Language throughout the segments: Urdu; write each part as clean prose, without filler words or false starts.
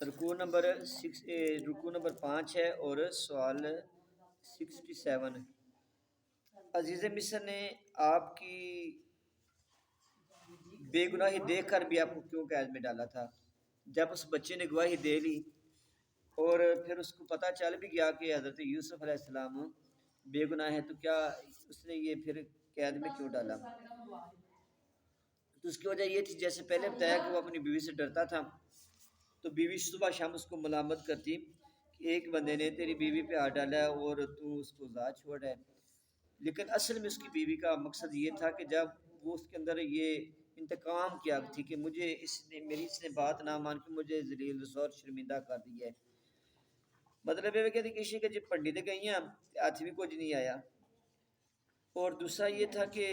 رکو نمبر 5 ہے اور سوال 67۔ عزیز مصر نے آپ کی بے گناہی دیکھ کر بھی آپ کو کیوں قید میں ڈالا تھا؟ جب اس بچے نے گواہی دے لی اور پھر اس کو پتہ چل بھی گیا کہ حضرت یوسف علیہ السلام بے گناہ ہے، تو کیا اس نے یہ پھر قید میں کیوں ڈالا؟ تو اس کی وجہ یہ تھی، جیسے پہلے بتایا کہ وہ اپنی بیوی سے ڈرتا تھا، تو بیوی صبح شام اس کو ملامت کرتی کہ ایک بندے نے تیری بیوی پہ ہاتھ ڈالا ہے اور تو اس کو ذات چھوڑ ہے۔ لیکن اصل میں اس کی بیوی کا مقصد یہ تھا کہ جب وہ اس کے اندر یہ انتقام کی آگ تھی کہ مجھے اس نے بات نہ مان کے مجھے ذلیل رسوا اور شرمندہ کر دیا ہے۔ مطلب یہ کہتے کسی کہ جب پنڈت گئی ہیں ہاتھ بھی کچھ نہیں آیا۔ اور دوسرا یہ تھا کہ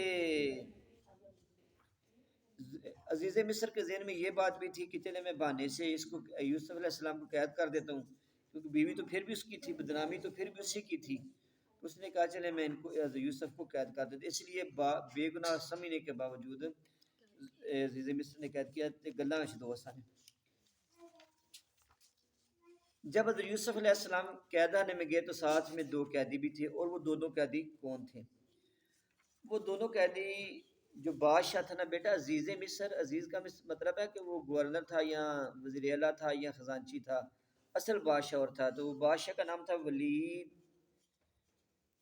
عزیز مصر کے ذہن میں یہ بات بھی تھی کہ چلے میں بہانے سے اس کو یوسف علیہ السلام کو قید کر دیتا ہوں، کیونکہ بیوی تو پھر بھی اس کی تھی، بدنامی تو پھر بھی اسی کی تھی۔ اس نے کہا چلے میں ان کو یوسف کو قید کر دیتا، اس لیے بے گناہ سمجھنے کے باوجود عزیز مصر نے قید کیا گلا دوستان۔ جب حضرت یوسف علیہ السلام قید خانے میں گئے تو ساتھ میں 2 قیدی بھی تھے، اور وہ دونوں قیدی کون تھے؟ وہ دونوں قیدی جو بادشاہ تھا نا بیٹا، عزیز مصر، عزیز کا مطلب ہے کہ وہ گورنر تھا یا وزیر اعلیٰ تھا یا خزانچی تھا، اصل بادشاہ اور تھا۔ تو وہ بادشاہ کا نام تھا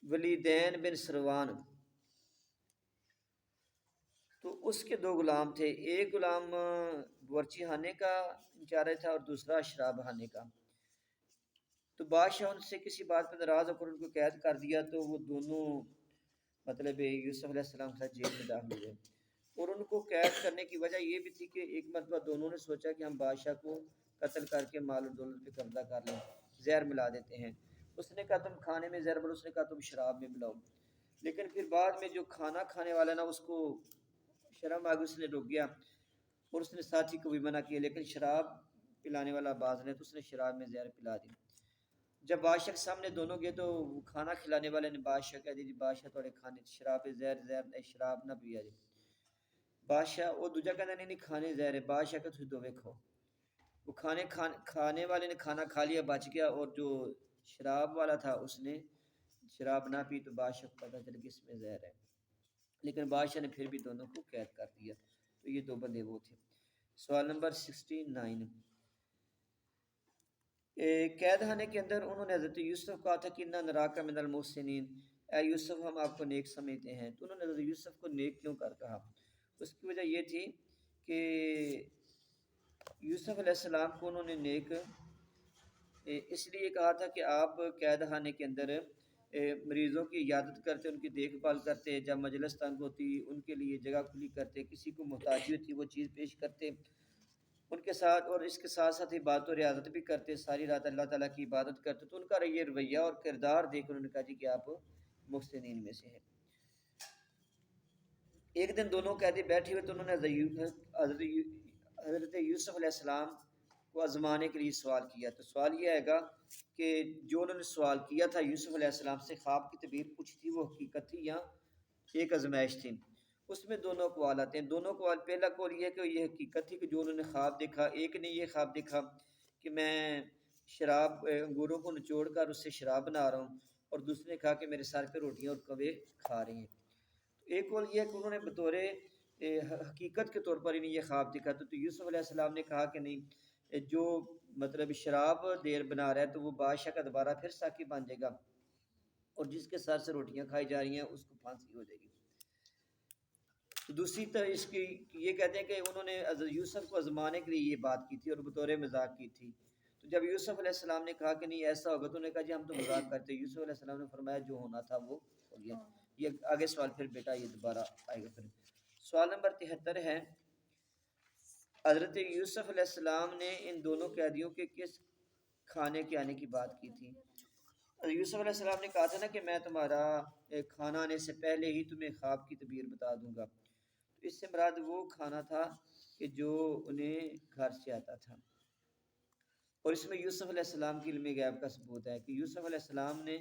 ولیدین بن سروان۔ تو اس کے 2 غلام تھے، ایک غلام باورچی خانے کا انچارج تھا اور دوسرا شراب خانے کا۔ تو بادشاہ ان سے کسی بات پہ ناراض ہو کر ان کو قید کر دیا، تو وہ دونوں مطلب یوسف علیہ السلام کے ساتھ جیل میں داخل ہوئے۔ اور ان کو قید کرنے کی وجہ یہ بھی تھی کہ ایک مرتبہ دونوں نے سوچا کہ ہم بادشاہ کو قتل کر کے مال و دولت پہ قبضہ کر لیں، زہر ملا دیتے ہیں۔ اس نے کہا تم کھانے میں زہر ملاؤ، اس نے کہا تم شراب میں ملاؤ۔ لیکن پھر بعد میں جو کھانا کھانے والا نا اس کو شرم آ گئی، اس نے رک گیا اور اس نے ساتھی کو بھی منع کیا، لیکن شراب پلانے والا باز نے تو اس نے شراب میں زہر پلا دی۔ جب بادشاہ کے سامنے دونوں گئے تو کھانا کھلانے والے نے بادشاہ کہہ دی جی بادشاہ تھوڑے کھانے شراب زہر شراب نہ پیا جی۔ بادشاہ وہ دوجا کہنا نہیں کھانے زہر ہے، بادشاہ کا تجھ دوے کھو۔ وہ کھانے والے نے کھانا کھا لیا بچ گیا، اور جو شراب والا تھا اس نے شراب نہ پی، تو بادشاہ کو پتہ چل کہ اس میں زہر ہے، لیکن بادشاہ نے پھر بھی دونوں کو قید کر دیا۔ تو یہ 2 بندے وہ تھے۔ سوال نمبر 69۔ قید خانے کے اندر انہوں نے حضرت یوسف کو کہا تھا کہ انا نراک من المحسنین، اے یوسف ہم آپ کو نیک سمجھتے ہیں۔ تو انہوں نے حضرت یوسف کو نیک کیوں کر کہا؟ اس کی وجہ یہ تھی کہ یوسف علیہ السلام کو انہوں نے نیک اس لیے کہا تھا کہ آپ قید خانے کے اندر مریضوں کی عیادت کرتے، ان کی دیکھ بھال کرتے، جب مجلس تنگ ہوتی ان کے لیے جگہ کھلی کرتے، کسی کو محتاجی ہوتی وہ چیز پیش کرتے ان کے ساتھ، اور اس کے ساتھ ساتھ عبادت و ریاضت بھی کرتے، ساری رات اللہ تعالیٰ کی عبادت کرتے۔ تو ان کا یہ رویہ اور کردار دیکھ کر انہوں نے کہا جی کہ آپ محسنین میں سے ہیں۔ ایک دن دونوں قیدی بیٹھے ہوئے تو انہوں نے حضرت یوسف علیہ السلام کو آزمانے کے لیے سوال کیا۔ تو سوال یہ آئے گا کہ جو انہوں نے سوال کیا تھا یوسف علیہ السلام سے، خواب کی تعبیر پوچھی تھی، وہ حقیقت تھی یا ایک آزمائش تھی؟ اس میں 2 اقوال آتے ہیں۔ 2 اقوال، پہلا قول یہ ہے کہ یہ حقیقت تھی کہ جو انہوں نے خواب دیکھا، ایک نے یہ خواب دیکھا کہ میں شراب انگوروں کو نچوڑ کر اس سے شراب بنا رہا ہوں، اور دوسرے نے کہا کہ میرے سر پہ روٹیاں اور کوے کھا رہی ہیں۔ تو ایک قول یہ ہے کہ انہوں نے بطور حقیقت کے طور پر انہیں یہ خواب دیکھا۔ تو یوسف علیہ السلام نے کہا کہ نہیں، جو مطلب شراب دیر بنا رہا ہے تو وہ بادشاہ کا دوبارہ پھر ساقی بن جائے گا، اور جس کے سر سے روٹیاں کھائی جا رہی ہیں اس کو پھانسی ہو جائے گی۔ دوسری طرح اس کی یہ کہتے ہیں کہ انہوں نے حضرت یوسف کو آزمانے کے لیے یہ بات کی تھی اور بطور مذاق کی تھی۔ تو جب یوسف علیہ السلام نے کہا کہ نہیں ایسا ہوگا، تو انہوں نے کہا جی ہم تو مذاق کرتے۔ یوسف علیہ السلام نے فرمایا جو ہونا تھا وہ ہو گیا۔ یہ آگے سوال پھر بیٹا یہ دوبارہ آئے گا۔ پھر سوال نمبر 73 ہے، حضرت یوسف علیہ السلام نے ان دونوں قیدیوں کے کس کھانے کے آنے کی بات کی تھی؟ یوسف علیہ السلام نے کہا تھا نا کہ میں تمہارا کھانا آنے سے پہلے ہی تمہیں خواب کی تعبیر بتا دوں گا۔ تو اس سے مراد وہ کھانا تھا کہ جو انہیں گھر سے آتا تھا، اور اس میں یوسف علیہ السلام کی علم غیب کا ثبوت ہے کہ یوسف علیہ السلام نے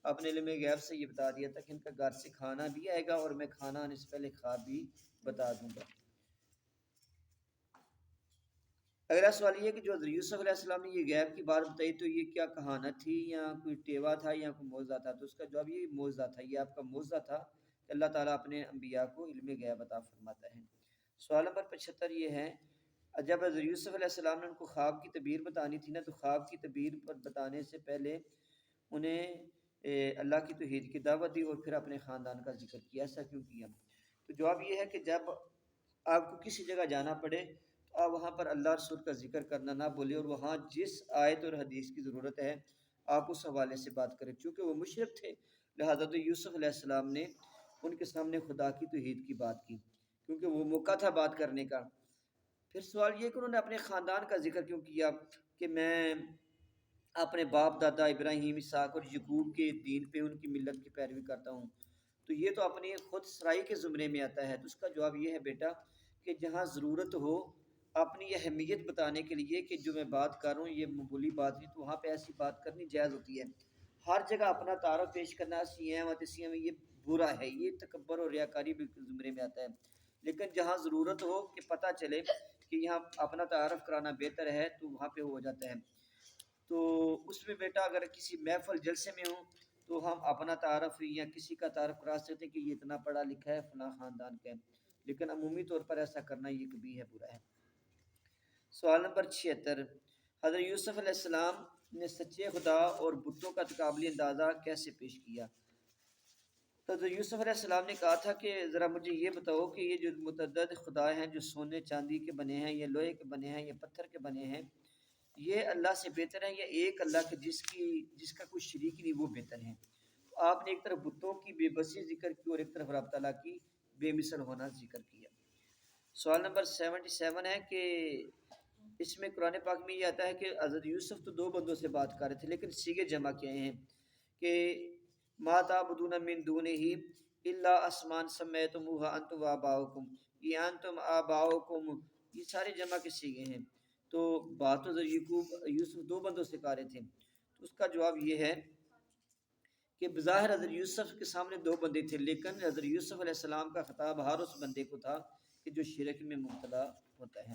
اپنے علم غیب سے یہ بتا دیا تھا کہ ان کا گھر سے کھانا بھی آئے گا اور میں کھانا آنے سے پہلے خواب بھی بتا دوں گا۔ اگلا سوال یہ ہے کہ جو حضرت یوسف علیہ السلام نے یہ غیب کی بات بتائی تو یہ کیا کہانت تھی یا کوئی ٹیوا تھا یا کوئی معجزہ تھا؟ تو اس کا جواب یہ معجزہ تھا، یہ آپ کا معجزہ تھا کہ اللہ تعالیٰ اپنے انبیاء کو علم غیب عطا فرماتا ہے۔ سوال نمبر 75 یہ ہے، جب حضرت یوسف علیہ السلام نے ان کو خواب کی تعبیر بتانی تھی نا، تو خواب کی تعبیر پر بتانے سے پہلے انہیں اللہ کی توحید کی دعوت دی اور پھر اپنے خاندان کا ذکر کیا۔ ایسا کیوں کیا؟ تو جواب یہ ہے کہ جب آپ کو کسی جگہ جانا پڑے تو آپ وہاں پر اللہ رسول کا ذکر کرنا نہ بھولیں، اور وہاں جس آیت اور حدیث کی ضرورت ہے آپ اس حوالے سے بات کریں۔ چونکہ وہ مشرک تھے لہذا تو یوسف علیہ السلام نے ان کے سامنے خدا کی توحید کی بات کی، کیونکہ وہ موقع تھا بات کرنے کا۔ پھر سوال یہ کہ انہوں نے اپنے خاندان کا ذکر کیوں کیا کہ میں اپنے باپ دادا ابراہیم، اسحاق اور یعقوب کے دین پہ ان کی ملت کی پیروی کرتا ہوں، تو یہ تو اپنی خود سرائی کے زمرے میں آتا ہے۔ تو اس کا جواب یہ ہے بیٹا کہ جہاں ضرورت ہو اپنی اہمیت بتانے کے لیے کہ جو میں بات کر رہا ہوں یہ معمولی بات نہیں، تو وہاں پہ ایسی بات کرنی جائز ہوتی ہے۔ ہر جگہ اپنا تعارف پیش کرنا سیاں و تسیاں میں یہ برا ہے، یہ تکبر اور ریاکاری بالکل زمرے میں آتا ہے۔ لیکن جہاں ضرورت ہو کہ پتہ چلے کہ یہاں اپنا تعارف کرانا بہتر ہے تو وہاں پہ ہو جاتا ہے۔ تو اس میں بیٹا اگر کسی محفل جلسے میں ہوں تو ہم اپنا تعارف یا کسی کا تعارف کرا سکتے ہیں کہ یہ اتنا پڑھا لکھا ہے، فلاں خاندان کا ہے، لیکن عمومی طور پر ایسا کرنا یہ کبھی ہے، برا ہے۔ سوال نمبر 76، حضرت یوسف علیہ السلام نے سچے خدا اور بتوں کا تقابلی اندازہ کیسے پیش کیا؟ تو حضرت یوسف علیہ السلام نے کہا تھا کہ ذرا مجھے یہ بتاؤ کہ یہ جو متعدد خدا ہیں، جو سونے چاندی کے بنے ہیں یا لوہے کے بنے ہیں یا پتھر کے بنے ہیں، یہ اللہ سے بہتر ہیں یا ایک اللہ کے جس کا کوئی شریک نہیں وہ بہتر ہیں؟ تو آپ نے ایک طرف بتوں کی بے بسی ذکر کی اور ایک طرف رب تعالیٰ کی بے مثل ہونا ذکر کیا۔ سوال نمبر 77 ہے کہ اس میں قرآن پاک میں یہ آتا ہے کہ حضرت یوسف تو دو بندوں سے بات کر رہے تھے لیکن سیگے جمع کیے ہیں کہ ما تعبدون من دونہ الا اسمان سمیتموها انتم وآباؤکم، یہ انتم آباؤکم، یہ سارے جمع کے سیگے ہیں۔ تو بات تو حضرت یوسف دو بندوں سے کر رہے تھے، تو اس کا جواب یہ ہے کہ بظاہر حضرت یوسف کے سامنے دو بندے تھے، لیکن حضرت یوسف علیہ السلام کا خطاب ہر اس بندے کو تھا کہ جو شرک میں مبتلا ہوتا ہے۔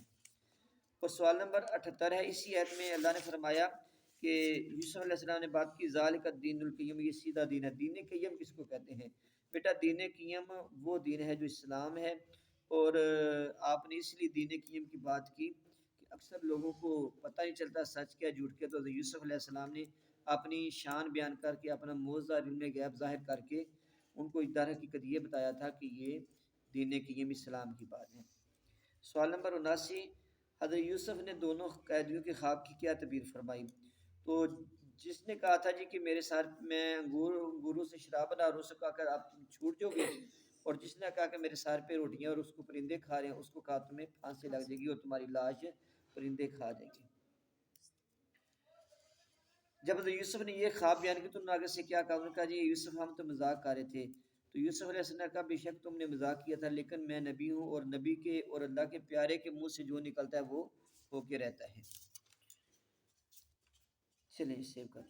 اور سوال نمبر 78 ہے، اسی آیت میں اللہ نے فرمایا کہ یوسف علیہ السلام نے بات کی ذالک الدین القیم، یہ سیدھا دین ہے۔ دین قیم کس کو کہتے ہیں؟ بیٹا دین قیم وہ دین ہے جو اسلام ہے، اور آپ نے اس لیے دین قیم کی بات کی کہ اکثر لوگوں کو پتہ نہیں چلتا سچ کیا جھوٹ کیا، تو حضرت یوسف علیہ السلام نے اپنی شان بیان کر کے اپنا معجزہ علم غیب ظاہر کر کے ان کو در حقیقت یہ بتایا تھا کہ یہ دین قیم اسلام کی بات ہے۔ سوال نمبر 79، حضرت یوسف نے دونوں قیدیوں کے خواب کی کیا تعبیر فرمائی؟ تو جس نے کہا تھا جی کہ میرے ساتھ میں انگوروں سے شراب بنا اور اس کو کہا کہ آپ چھوٹ جاؤ گے، اور جس نے کہا کہ میرے سار پہ روٹیاں اور اس کو پرندے کھا رہے ہیں، اس کو کہا تمہیں پھانسی لگ جائے گی اور تمہاری لاش پرندے کھا جائیں گے۔ جب حضرت یوسف نے یہ خواب بیان کی تو انہوں نے آگے سے کیا کہا؟ انہوں نے کہا جی یوسف ہم تو مذاق کر رہے تھے۔ تو یوسف علیہ السلام نے کہا بے شک تم نے مذاق کیا تھا، لیکن میں نبی ہوں اور نبی کے اور اللہ کے پیارے کے منہ سے جو نکلتا ہے وہ ہو کے رہتا ہے۔ چلیں سیو کر